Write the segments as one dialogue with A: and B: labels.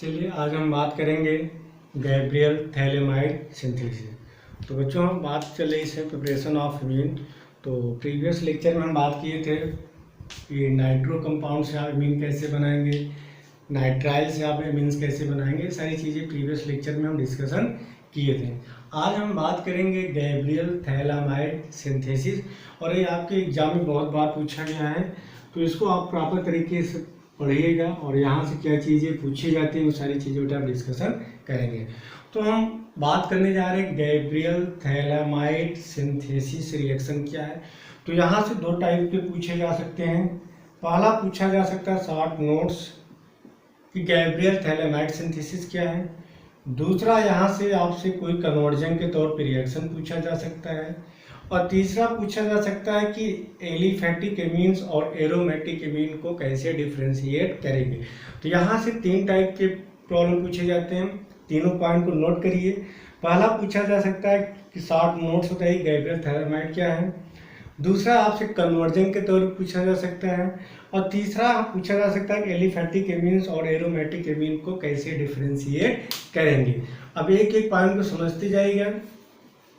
A: चलिए आज हम बात करेंगे गैब्रियल थैलेमाइड सिंथेसिस। तो बच्चों हम बात चल रही है प्रिपरेशन ऑफ इमीन। तो प्रीवियस लेक्चर में हम बात किए थे कि नाइट्रो कंपाउंड से आप इमीन कैसे बनाएंगे, नाइट्राइल से आप इमीन्स कैसे बनाएंगे, सारी चीज़ें प्रीवियस लेक्चर में हम डिस्कशन किए थे। आज हम बात करेंगे गैब्रियल थैलेमाइड सिंथेसिस, और ये आपके एग्जाम में बहुत बार पूछा गया है, तो इसको आप प्रॉपर तरीके से पढ़िएगा और यहाँ से क्या चीज़ें पूछी जाती हैं वो सारी चीज़ों पर आप डिस्कशन करेंगे। तो हम बात करने जा रहे हैं गैब्रियल थैलेमाइड सिंथेसिस रिएक्शन क्या है। तो यहाँ से दो टाइप के पूछे जा सकते हैं। पहला पूछा जा सकता है शॉर्ट नोट्स कि गैब्रियल थैलेमाइड सिंथेसिस क्या है। दूसरा यहाँ से आपसे कोई कन्वर्जन के तौर पर रिएक्शन पूछा जा सकता है। और तीसरा पूछा जा सकता है कि एलिफैटिक एमीन्स और एरोमेटिक एमीन को कैसे डिफ्रेंशिएट करेंगे। तो यहाँ से तीन टाइप के प्रॉब्लम पूछे जाते हैं, तीनों पॉइंट को नोट करिए। पहला पूछा जा सकता है कि शॉर्ट नोट्स बताइए गैब्रियल थैलेमाइड क्या है। दूसरा आपसे कन्वर्जन के तौर पर पूछा जा सकता है। और तीसरा पूछा जा सकता है कि एलिफैटिक एमीन्स और एरोमेटिक एमीन को कैसे डिफ्रेंशिएट करेंगे। अब एक एक पॉइंट को समझते जाइएगा,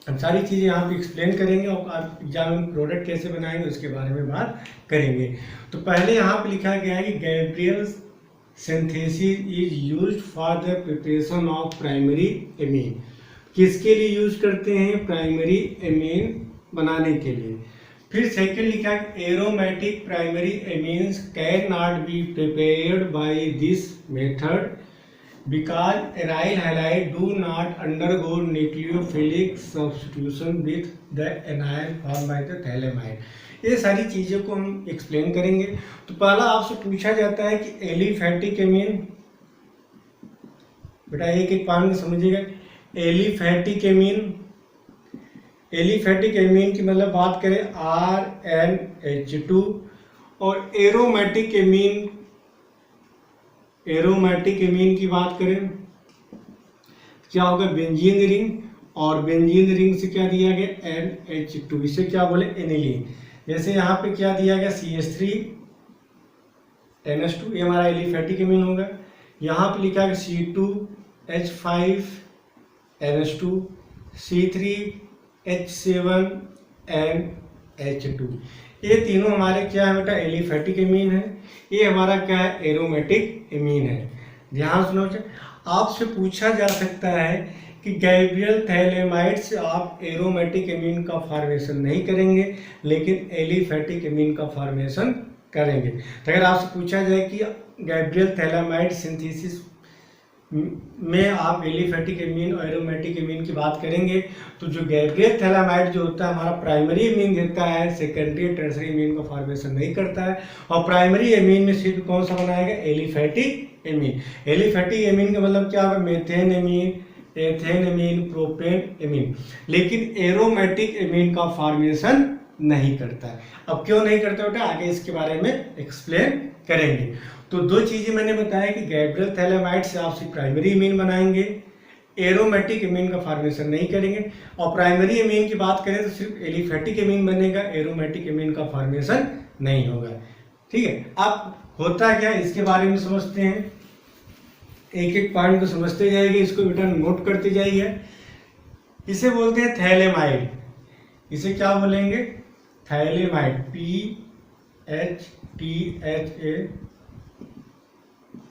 A: हम सारी चीज़ें यहाँ पे एक्सप्लेन करेंगे और आप एग्जाम में प्रोडक्ट कैसे बनाएंगे उसके बारे में बात करेंगे। तो पहले यहाँ पे लिखा गया है कि Gabriel synthesis is used for the preparation of primary amine. किसके लिए यूज करते हैं? प्राइमरी एमीन बनाने के लिए। फिर सेकेंड लिखा है aromatic primary amines can not be prepared by this method because aryl halide do not undergo nucleophilic substitution with the anion formed by the thalamide। ये सारी चीज़ों को हम एक्सप्लेन करेंगे। तो पहला आपसे पूछा जाता है कि एलिफैटिक एमीन, बेटा एक एक पॉइंट समझिएगा। एलिफैटिक एमीन, एलिफैटिक एमीन की मतलब बात करें RNH2। और एरोमेटिक एमीन, एरोमेटिक एमीन की बात करें क्या होगा? बेंजीन रिंग, और बेंजीन रिंग से क्या दिया गया? NH2। इसे क्या बोले? एनिलीन। जैसे यहाँ पे क्या दिया गया? CH3NH2, ये हमारा एलिफैटिक एमीन होगा। यहाँ पे लिखा है C2H5NH2, C3H7NH2। ये तीनों हमारे क्या है बेटा? एलिफैटिक एमीन है। ये हमारा क्या है? एरोमेटिक एमीन है। ध्यान सुनो, आपसे पूछा जा सकता है कि गैब्रियल थैलेमाइड से आप एरोमेटिक एमीन का फॉर्मेशन नहीं करेंगे लेकिन एलिफैटिक एमीन का फॉर्मेशन करेंगे। तो अगर आपसे पूछा जाए कि गैब्रियल थैलेमाइड सिंथेसिस में आप एलिफैटिक एमीन और एरोमेटिक एमीन की बात करेंगे, तो जो गैब्रियल थैलेमाइड जो होता है हमारा प्राइमरी एमीन देता है, सेकेंडरी और टर्सरी एमीन का फॉर्मेशन नहीं करता है। और प्राइमरी एमीन में सिर्फ कौन सा बनाएगा? Aliphatic amine. एलिफैटिक एमीन का मतलब क्या होगा? Methane amine, ethane amine, propane amine. लेकिन एरोमेटिक एमीन का फॉर्मेशन नहीं करता है। अब क्यों नहीं करता बेटा? आगे इसके बारे में एक्सप्लेन करेंगे। तो दो चीजें मैंने बताया कि गैब्रियल थैलेमाइड से आप सिर्फ प्राइमरी एमीन बनाएंगे, एरोमेटिक एमीन का फॉर्मेशन नहीं करेंगे। और प्राइमरी एमीन की बात करें तो सिर्फ एलिफैटिक एमीन बनेगा, एरोमेटिक एमीन का फॉर्मेशन नहीं होगा। ठीक है, अब होता क्या इसके बारे में समझते हैं। एक एक पॉइंट को समझते जाइए, इसको बेटा नोट करते जाइए। इसे बोलते हैं थैलेमाइड। इसे क्या बोलेंगे? थैलेमाइड, PHTHA,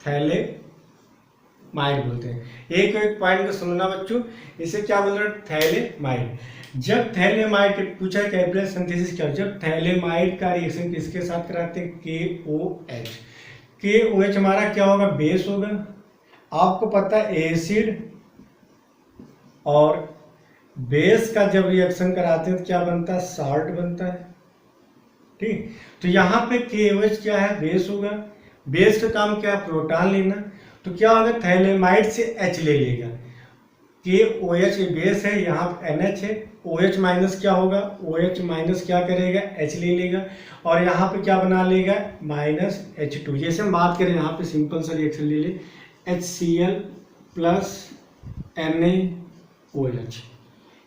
A: थैलेमाइड बोलते हैं। एक एक पॉइंट को समझना बच्चों। इसे क्या बोल रहे हैं? थैलेमाइड। जब थैलेमाइड पूछा गैब्रियल सिंथेसिस क्या, जब थैलेमाइड का रिएक्शन किसके साथ कराते हैं? KOH। KOH हमारा क्या होगा? बेस होगा। आपको पता है एसिड और बेस का जब रिएक्शन कराते हैं तो क्या बनता है? साल्ट बनता है। ठीक, तो यहाँ पे KOH क्या है? बेस होगा। बेस का काम क्या है? प्रोटॉन लेना। तो क्या होगा? थैलेमाइड से H ले लेगा। KOH बेस है, यहाँ NH है। OH माइनस क्या होगा? OH माइनस क्या करेगा? H ले लेगा। और यहाँ पे क्या बना लेगा? -H2। जैसे हम बात करें यहाँ पे सिंपल सा रिएक्शन ले ले, HCl प्लस NaOH।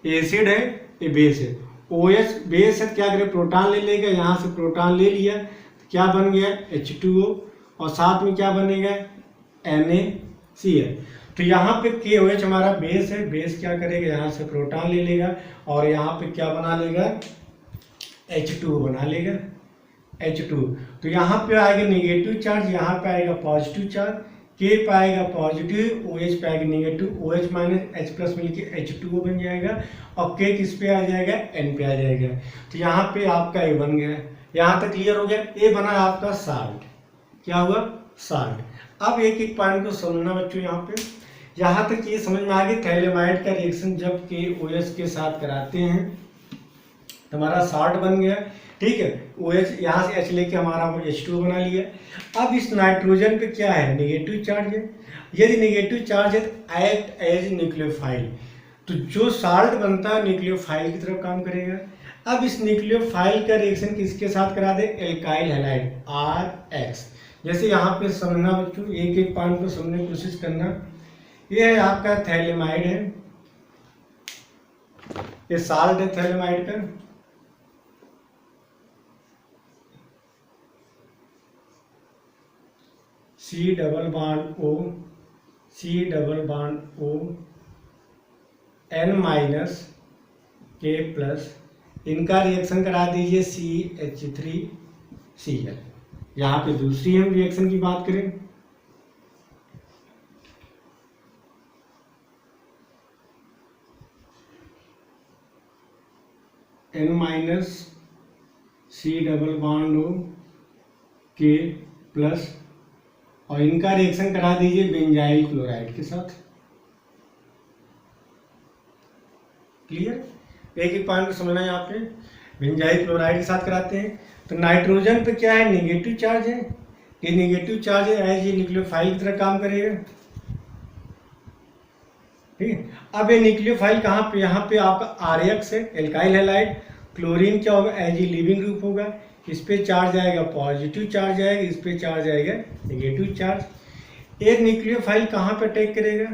A: एसिड है, ये बेस है। OH बेस है, क्या करे? प्रोटॉन ले लेगा। यहाँ से प्रोटॉन ले लिया तो क्या बन गया? H2O। और साथ में क्या बनेगा? Na Cl। तो यहाँ पे KOH हमारा बेस है, बेस क्या करेगा, यहाँ से प्रोटॉन ले लेगा और यहाँ पे क्या बना लेगा, H2 बना लेगा, H2। तो यहाँ पे आएगा निगेटिव चार्ज, यहाँ पे आएगा पॉजिटिव चार्ज, K पे आएगा पॉजिटिव, OH पे आएगा negative, OH minus H plus मिलके H2O बन जाएगा और K किस पे आ जाएगा, N पे आ जाएगा। तो यहाँ पे आपका A बन गया, यहाँ तक क्लियर हो गया। A बना आपका साल्ट, क्या हुआ, साल्ट। अब एक एक पॉइंट को समझना बच्चों, यहाँ तक ये समझ में आ गई थैलेमाइड का रिएक्शन जब KOH के साथ कराते हैं तो हमारा साल्ट बन गया, ठीक है। OH यहाँ से H लेके हमारा H2O बना लिया। अब इस नाइट्रोजन पे क्या है, निगेटिव चार्ज है। यदि निगेटिव चार्ज है तो एक्ट एज न्यूक्लियोफाइल, तो जो साल्ट बनता है न्यूक्लियोफाइल की तरफ काम करेगा। अब इस न्यूक्लियोफाइल का रिएक्शन किसके साथ करा दे, एल्काइल हैलाइड RX। जैसे यहाँ पे समझना बच्चों, एक एक पॉइंट को समझने की कोशिश करना। ये है आपका थैलेमाइड है, ये साल्ट है थैलेमाइड का, C double bond O, C double bond O, N minus K plus, इनका रिएक्शन करा दीजिए CH3Cl। यहाँ पे दूसरी हम रिएक्शन की बात करें, N minus C double bond O, K plus, और इनका रिएक्शन करा दीजिए बेंजाइल क्लोराइड के साथ। क्लियर, एक एक पॉइंट को समझना है। यहाँ पे बेंजाइल क्लोराइड के साथ कराते हैं तो नाइट्रोजन पे क्या है, निगेटिव चार्ज है, ये निगेटिव चार्ज है, एज ये न्यूक्लियोफाइल की तरह काम करेगा, ठीक है। अब ये न्यूक्लियोफाइल कहाँ पे, यहाँ पे आपका RX है, एल्काइल हैलाइड। क्लोरीन क्या होगा, एज ए लिविंग ग्रुप होगा, इस पे चार्ज आएगा पॉजिटिव चार्ज आएगा, इस पे चार्ज आएगा नेगेटिव चार्ज। एक न्यूक्लियोफाइल कहाँ पे अटैक करेगा,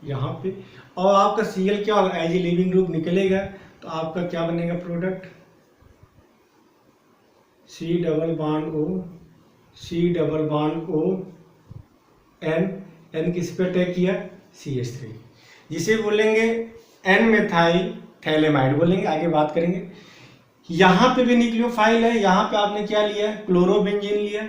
A: यहाँ पे, और आपका Cl क्या होगा, एज ए लिविंग ग्रुप निकलेगा तो आपका क्या बनेगा product, C double bond O, C double bond O, N किस पे अटैक किया, CH3, जिसे बोलेंगे N मेथाइल थैलेमाइड बोलेंगे, आगे बात करेंगे। यहाँ पे भी न्यूक्लियोफाइल है, यहाँ पे आपने क्या लिया, क्लोरोबेंजीन लिया।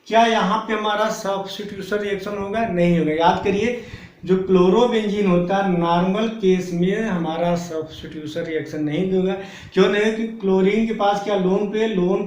A: क्या यहाँ पे हमारा सब्स्टिट्यूशन रिएक्शन होगा, नहीं होगा। याद करिए, जो क्लोरोबेंजीन होता है नॉर्मल केस में हमारा सब्स्टिट्यूशन रिएक्शन नहीं होगा। क्यों नहीं, कि क्लोरीन के पास क्या, लोन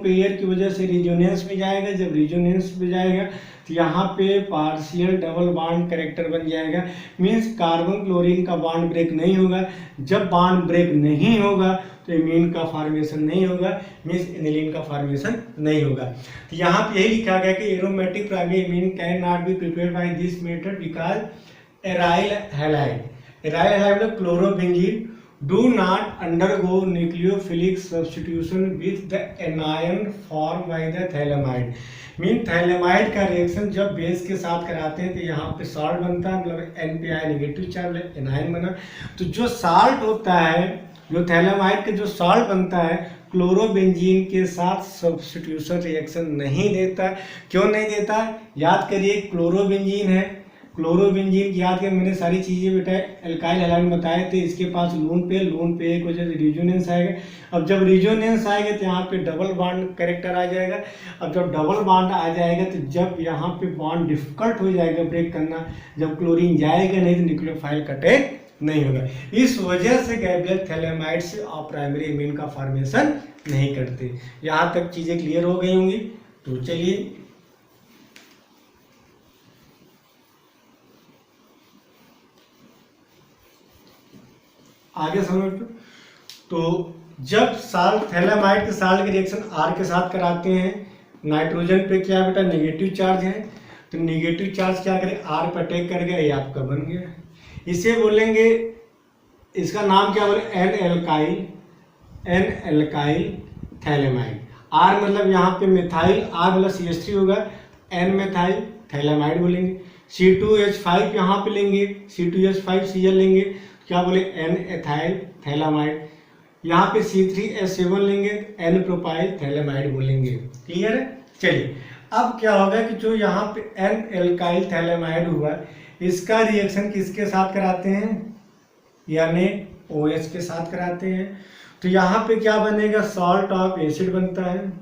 A: पेयर की वजह से रिजोनेंस में जाएगा। जब रिजोनेंस में जाएगा तो यहाँ पे पार्शियल डबल बॉन्ड कैरेक्टर बन जाएगा, मीन्स कार्बन क्लोरीन का बॉन्ड ब्रेक नहीं होगा। जब बॉन्ड ब्रेक नहीं होगा तो इमीन का फॉर्मेशन नहीं होगा, मीन्स एनिलीन का फॉर्मेशन नहीं होगा। तो यहाँ पे यही लिखा गया कि aromatic primary imine can not be prepared by this method because aryl halide में chlorobenzene do not undergo nucleophilic substitution with the anion formed by the thalaamide। Mean phthalimide का रिएक्शन जब बेस के साथ कराते हैं तो यहाँ पे सॉल्ट बनता है, मतलब NPI नेगेटिव चार्ज एनायन बना। तो जो सॉल्ट होता है, जो थैलेमाइड का जो सॉल्ट बनता है, क्लोरोबेंजीन के साथ सब्स्टिट्यूशन रिएक्शन नहीं देता। क्यों नहीं देता, याद करिए, क्लोरोबेंजीन है, क्लोरोबेंजीन की याद करें, मैंने सारी चीज़ें बेटा एल्काइल हैलाइड बताए थे। इसके पास लोन पे की वजह से रिजोनेंस आएगा। अब जब रिजोनेंस आएगा तो यहाँ पे डबल बॉन्ड कैरेक्टर आ जाएगा। अब जब डबल बॉन्ड आ जाएगा तो जब यहाँ पे बॉन्ड डिफिकल्ट हो जाएगा ब्रेक करना, जब क्लोरीन जाएगा नहीं तो न्यूक्लियोफाइल का अटैक नहीं होगा। इस वजह से गैब्रियल थैलेमाइड से आप प्राइमरी इमीन का फॉर्मेशन नहीं करते। यहाँ तक चीज़ें क्लियर हो गई होंगी। तो चलिए आगे समझ। तो जब साल्ट थैलेमाइड के साल्ट के रिएक्शन R के साथ कराते हैं, नाइट्रोजन पे क्या बेटा नेगेटिव चार्ज है, तो नेगेटिव चार्ज क्या करे, R पे अटैक कर गया, ये आपका बन गया। इसे बोलेंगे, इसका नाम क्या बोले, एन एल्काइल थैलेमाइड। R मतलब यहाँ पे मिथाइल, R मतलब CH3 होगा, N मेथाइल थैलेमाइड बोलेंगे। C2H5 यहाँ पे लेंगे, C2H5Cl लेंगे, क्या बोले, N एथाइल थैलेमाइड। यहाँ पे C3H7 लेंगे, N प्रोपाइल थैलेमाइड बोलेंगे। क्लियर है। चलिए अब क्या होगा कि जो यहाँ पे N एल्काइल थैलेमाइड हुआ, इसका रिएक्शन किसके साथ कराते हैं, यानी OH के साथ कराते हैं। तो यहाँ पे क्या बनेगा, सॉल्ट ऑफ एसिड बनता है,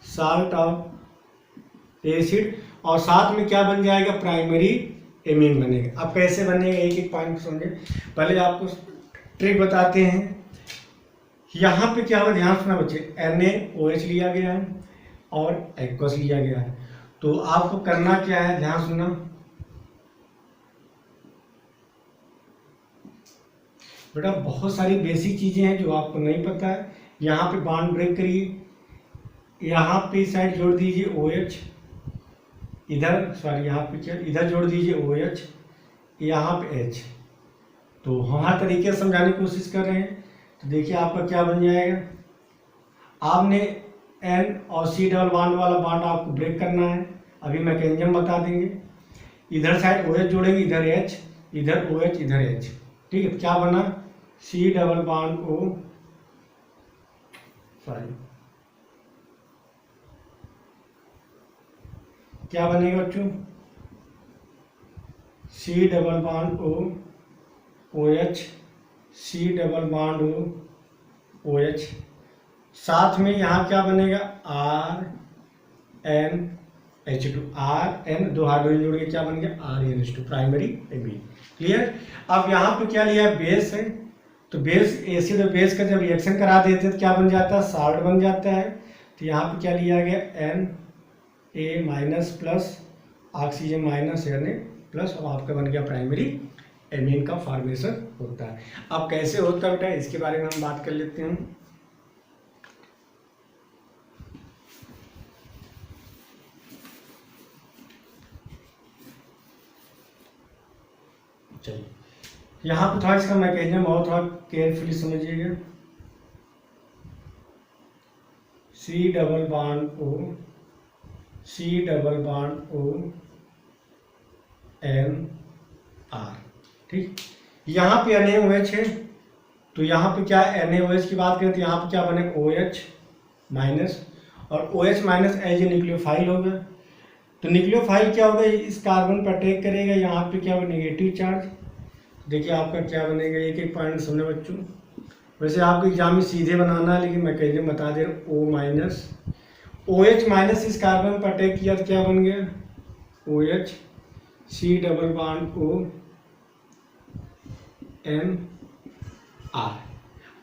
A: सॉल्ट ऑफ एसिड, और साथ में क्या बन जाएगा, प्राइमरी एमीन बनेगा। अब कैसे बनेगा, एक एक पॉइंट समझे। पहले आपको ट्रिक बताते हैं। यहाँ पे क्या हुआ, ध्यान सुना बच्चे, NaOH लिया गया है और एक्वस लिया गया है। तो आपको करना क्या है, ध्यान सुनना, बेटा बहुत सारी बेसिक चीजें हैं जो आपको नहीं पता है। यहाँ पे बॉन्ड ब्रेक करिए, यहाँ पे साइड जोड़ दीजिए OH, इधर सॉरी यहाँ पे क्या, इधर जोड़ दीजिए OH, यहाँ पे H। तो हम हर तरीके से समझाने की कोशिश कर रहे हैं। तो देखिए आपका क्या बन जाएगा, आपने N और C डबल बॉन्ड वाला बॉन्ड आपको ब्रेक करना है, अभी मैकेनिज्म बता देंगे। इधर साइड OH जोड़ेंगे, इधर H, इधर OH, इधर H, ठीक है। क्या बना, C double bond O, sorry क्या बनेगा बच्चों, C double bond O OH, C double bond O OH, साथ में यहाँ क्या बनेगा, RNH2, RN दो हाइड्रोजन जोड़ के क्या बन गया, RNH2, प्राइमरी एमीन। क्लियर। अब यहाँ पे क्या लिया है, बेस है। तो बेस, एसिड और बेस का जब रिएक्शन करा देते हैं तो क्या बन जाता है, साल्ट बन जाता है। तो यहाँ पे क्या लिया गया, Na minus plus oxygen minus Na plus, और आपका बन गया प्राइमरी एमीन का फॉर्मेशन होता है। अब कैसे होता है बेटा, इसके बारे में हम बात कर लेते हैं। चलिए यहाँ पे थोड़ा इसका मैकेनिज्म और थोड़ा केयरफुली समझिएगा। C double bond O, C double bond O NR, ठीक। यहाँ पे NaOH है, तो यहाँ पे क्या NaOH की बात करें तो यहाँ पे क्या बने, OH माइनस, और OH minus as a nucleophile होगा। तो न्यूक्लियोफाइल क्या होगा, इस कार्बन पर अटैक करेगा, यहाँ पे क्या होगा, नेगेटिव चार्ज। देखिए आपका क्या बनेगा, एक एक पॉइंट सुनने बच्चों। वैसे आपको एग्जाम में सीधे बनाना है, लेकिन मैकेनिज्म बता दे रहा हूँ। O माइनस, OH माइनस इस कार्बन पर अटैक किया तो क्या बन गया, OH, C double bond O NR।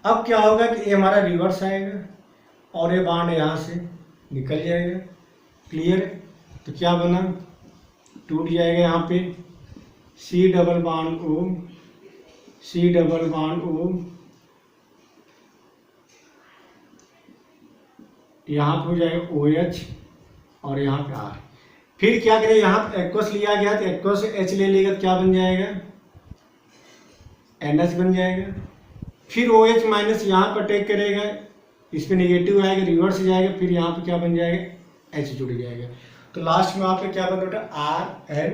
A: अब क्या होगा कि ये हमारा रिवर्स आएगा और ये बॉन्ड यहाँ से निकल जाएगा। क्लियर। तो क्या बना, टूट जाएगा यहाँ पे, C double bond O, C double bond O, यहाँ पे हो जाएगा OH और यहाँ पे R। फिर क्या करें, यहाँ पे एक्वस लिया गया तो एक्वस से H ले लेगा तो क्या बन जाएगा, NH बन जाएगा। फिर OH माइनस यहाँ पर अटैक करेगा, इस पे नेगेटिव आएगा, रिवर्स जाएगा, फिर यहाँ पे क्या बन जाएगा, H जुड़ जाएगा। तो लास्ट में आपका क्या बन रहा है,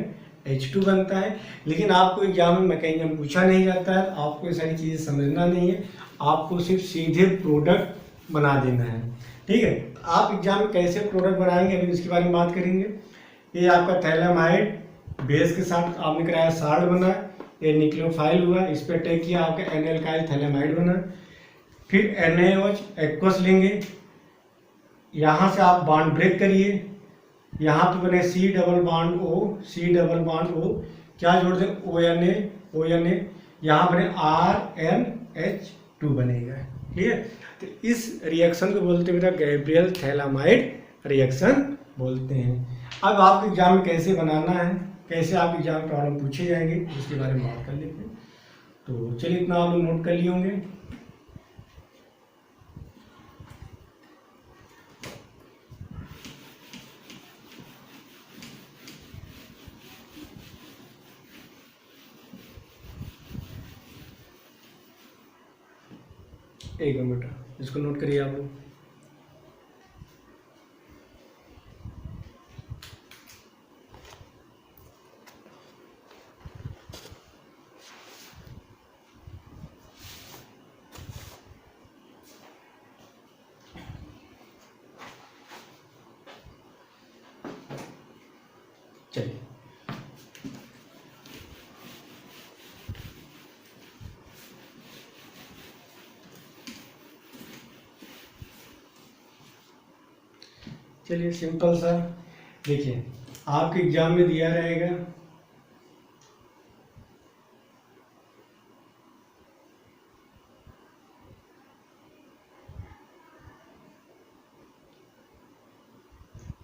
A: RNH2 बनता है। लेकिन आपको एग्जाम में मैकेनिज्म पूछा नहीं जाता है, आपको ये सारी चीज़ें समझना नहीं है, आपको सिर्फ सीधे प्रोडक्ट बना देना है, ठीक है। आप एग्जाम में कैसे प्रोडक्ट बनाएंगे अभी इसके बारे में बात करेंगे। ये आपका थैलेमाइड बेस के साथ आपने कराया, साल्ट बना, ये न्यूक्लियोफाइल हुआ, इस पर अटैक किया, आपका एनएल्काइल थैलेमाइड बना। फिर NaOH एक्वस लेंगे, यहाँ से आप बॉन्ड ब्रेक करिए, यहाँ पे बने C double bond O, C double bond O, क्या जोड़ दें, ONA, यहाँ बने RNH2 बनेगा। क्लियर। तो इस रिएक्शन को बोलते हैं बेटा गैब्रियल थैलामाइड रिएक्शन बोलते हैं। अब आपके एग्जाम में कैसे बनाना है, कैसे आप एग्जाम में प्रॉब्लम पूछे जाएंगे, इसके बारे में बात कर लेते हैं। तो चलिए इतना आप लोग नोट कर लिए होंगे। एक मिनट बेटा, इसको नोट करिए आप लोग। चलिए चलिए सिंपल सा देखिए, आपके एग्जाम में दिया रहेगा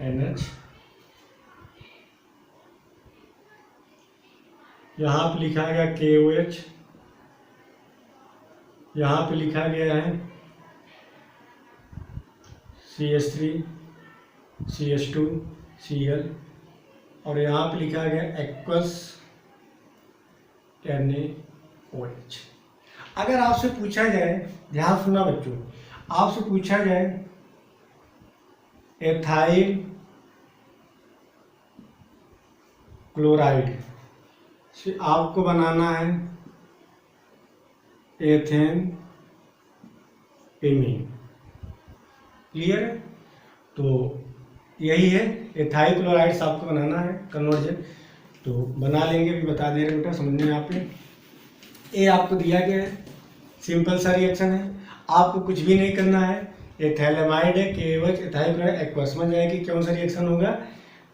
A: NH, यहाँ पे लिखा गया KOH, यहाँ पे लिखा गया है CH3 CH2 Cl, और यहाँ पे लिखा गया एक्वस NaOH। अगर आपसे पूछा जाए, ध्यान सुनना बच्चों, आपसे पूछा जाए एथाइल क्लोराइड से आपको बनाना है एथेन एमीन, क्लियर है? तो यही है, एथाइल क्लोराइड से आपको बनाना है कन्वर्जन, तो बना लेंगे, भी बता दे रहे बेटा, समझने में आपने। ये आपको दिया गया है, सिंपल सा रिएक्शन है, आपको कुछ भी नहीं करना है। एथैलेमाइड है, KOH एथाइल क्लोराइड एक्वस, समझ जाए कि कौन सा रिएक्शन होगा,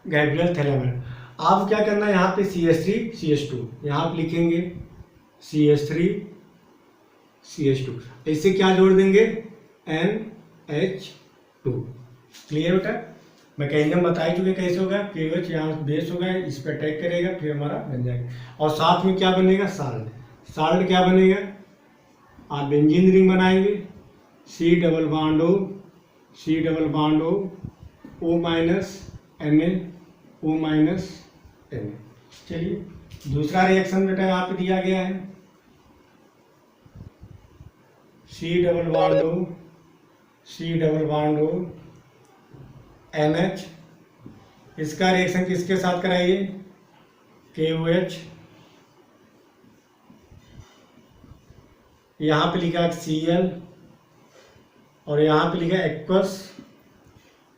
A: गैब्रियल थैलेमाइड। आप क्या करना है, यहाँ पे CH3 CH2, यहाँ पे लिखेंगे CH3 CH2, इससे क्या जोड़ देंगे NH2, क्लियर बेटा? मैकेनिज्म बता ही चुके कैसे होगा, KOH यहाँ बेस होगा, इस पर अटैक करेगा, फिर हमारा बन जाएगा, और साथ में क्या बनेगा, साल्ट। साल्ट क्या बनेगा, आप बेंजीन रिंग बनाएंगे, C double bond O O minus Na O minus Na। चलिए दूसरा रिएक्शन बेटा यहाँ पे दिया गया है, C double bond O NH, इसका रिएक्शन किसके साथ कराइए, KOH, यहाँ पे लिखा Cl, और यहाँ पे लिखा एक्वस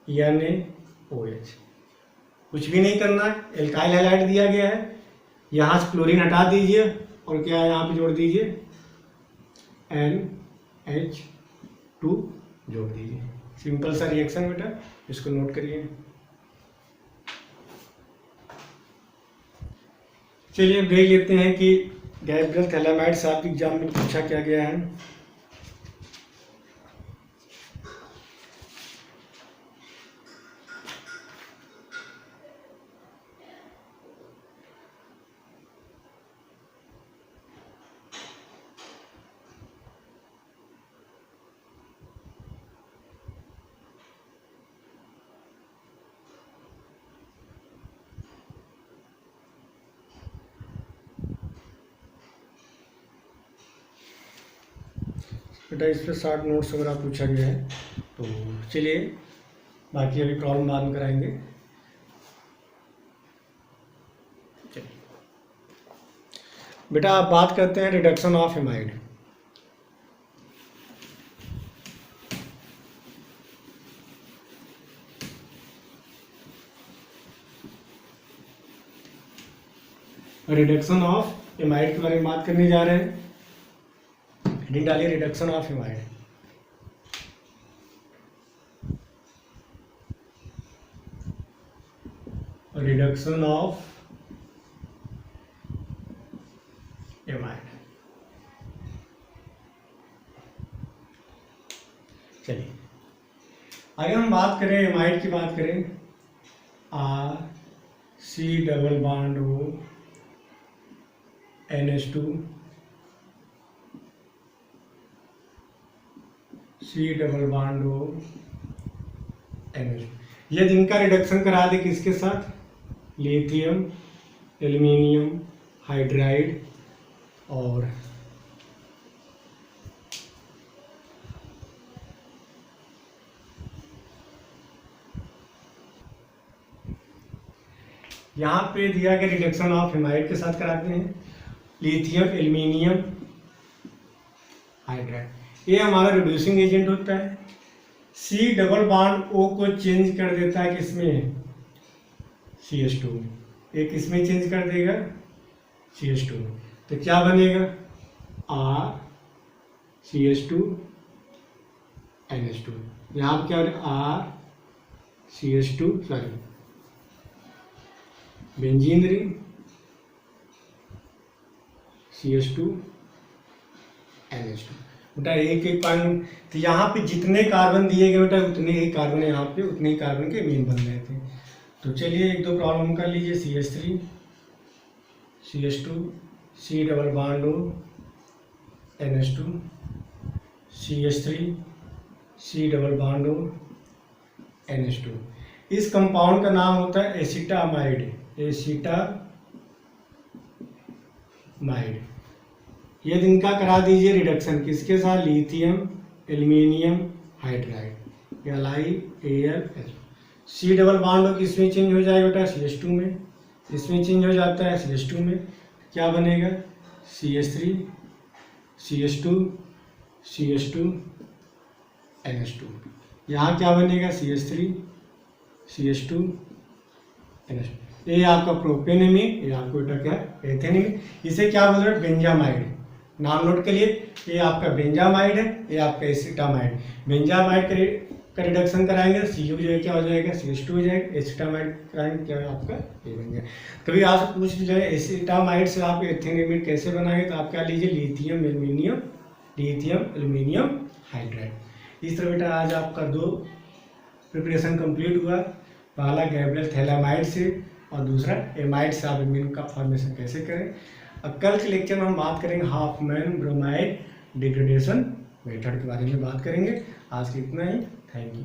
A: NaOH। कुछ भी नहीं करना है, एल्काइल हैलाइड दिया गया है, यहाँ से क्लोरीन हटा दीजिए, और क्या यहाँ पे जोड़ दीजिए NH2 जोड़ दीजिए। सिंपल सा रिएक्शन बेटा, इसको नोट करिए। चलिए देख लेते हैं कि गैब्रियल थैलेमाइड से आपके एग्जाम में पूछा क्या गया है। बेटा इस पर 60 नोट्स वगैरह पूछा गया है, तो चलिए बाकी अभी प्रॉब्लम बाद में कराएंगे। चलिए बेटा आप बात करते हैं reduction of amide. Reduction of amide के बारे में बात करने जा रहे हैं। हेडिंग डालिए reduction of amide. Reduction of amide. चलिए अगर हम बात करें एमाइड की बात करें, C double bond O NH2, C double bond O NH2, यदि इनका रिडक्शन करा दे किसके साथ, लिथियम एल्यूमिनियम हाइड्राइड और यहाँ पे दिया गया रिडक्शन ऑफ एमाइड के साथ कराते हैं, लिथियम एल्यूमिनियम हाइड्राइड, ये हमारा रिड्यूसिंग एजेंट होता है। C डबल बॉन्ड O को चेंज कर देता है किसमें, CH2 में, एक इसमें चेंज कर देगा CH2 में, तो क्या बनेगा R CH2 NH2। यहाँ पर क्या R CH2 sorry benzene ring CH2 NH2। बेटा एक एक पॉइंट, तो यहाँ पे जितने कार्बन दिए गए बेटा उतने ही कार्बन यहाँ पे उतने ही कार्बन के मीन बन रहे थे। तो चलिए एक दो प्रॉब्लम कर लीजिए। CH3 CH2 C double bond O NH2 CH3 C double bond O NH2। इस कंपाउंड का नाम होता है एसिटामाइड। यदि इनका करा दीजिए रिडक्शन किसके साथ, लिथियम एल्यूमिनियम हाइड्राइड या LiAlH। C डबल बॉन्ड किस में चेंज हो जाएगा बेटा, CH2 में। इसमें चेंज हो जाता है CH2 में, क्या बनेगा CH3 CH2 CH2 NH2। यहाँ क्या बनेगा CH3 CH2 NH2। ये आपका प्रोपेनेमीन, ये आपको बेटा क्या एथेनीमीन। इसे क्या बोल रहे हैं, बेंजामाइड। नाम नोट के लिए, ये आपका बेंजामाइड है, ये आपका एसिटामाइड। बेंजामाइड का रिडक्शन कराएंगे CO जो है क्या हो जाएगा CH2 हो जाएगा। एसिटामाइड कराएंगे क्या आपका ये बन गया। कभी आपसे पूछ लिया एसिटामाइड से आप एथेनीमीन कैसे बनाएंगे, तो आप क्या लीजिए लिथियम एल्यूमिनियम हाइड्राइड। इस तरह बेटा आज आपका 2 प्रिपरेशन कंप्लीट हुआ। पहला गैब्रियल थैलेमाइड से और दूसरा एमाइड से आप एमीन का फॉर्मेशन कैसे करें। अब कल के लेक्चर में हम बात करेंगे हाफमैन ब्रोमाइड डिग्रेडेशन मेथड के बारे में बात करेंगे। आज के इतना ही, थैंक यू।